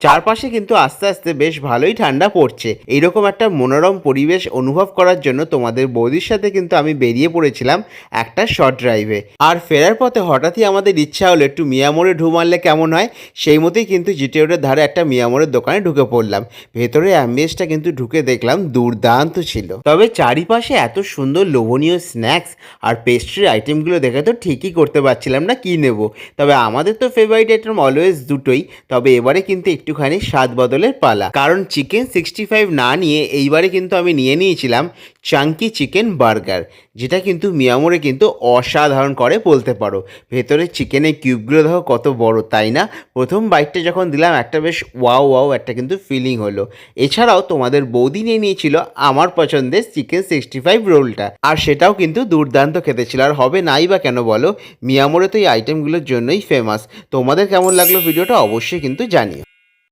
চারপাশে কিন্তু আস্তে আস্তে বেশ ভালোই ঠান্ডা পড়ছে। এইরকম একটা মনোরম পরিবেশ অনুভব করার জন্য তোমাদের বৌদির সাথে কিন্তু আমি বেরিয়ে পড়েছিলাম একটা শর্ট ড্রাইভে। আর ফেরার পথে হঠাৎই আমাদের ইচ্ছা হলো একটু মিয়ামোরে ঢু মারলে কেমন হয়। সেই মতোই কিন্তু জিটি রোডের ধারে একটা মিয়ামোরের দোকানে ঢুকে পড়লাম। ভেতরে অ্যাম্বিয়েন্সটা কিন্তু ঢুকে দেখলাম দুর্দান্ত ছিল। তবে চারিপাশে এত সুন্দর লোভনীয় স্ন্যাক্স আর পেস্ট্রির আইটেমগুলো দেখে তো ঠিকই করতে পারছিলাম না কি নেব। তবে আমাদের তো ফেভারিট আইটেম অলওয়েজ দুটোই। তবে এবারে কিন্তু একটুখানি স্বাদ বদলের পালা, কারণ চিকেন 65 না নিয়ে এইবারে কিন্তু আমি নিয়ে নিয়েছিলাম চাঙ্কি চিকেন বার্গার, যেটা কিন্তু মিয়ামোরে কিন্তু অসাধারণ করে বলতে পারো। ভেতরে চিকেনের কিউবগুলো দেখো কত বড়, তাই না? প্রথম বাইটটা যখন দিলাম একটা বেশ ওয়াও ওয়াও একটা কিন্তু ফিলিং হলো। এছাড়াও তোমাদের বৌদি নিয়ে নিয়েছিল আমার পছন্দের চিকেন 65 রোলটা, আর সেটাও কিন্তু দুর্দান্ত খেতে ছিল। আর হবে নাই বা কেন বলো, মিয়ামোরে তো এই আইটেমগুলোর জন্যই ফেমাস। তোমাদের কেমন লাগলো ভিডিওটা অবশ্যই কিন্তু জানিও।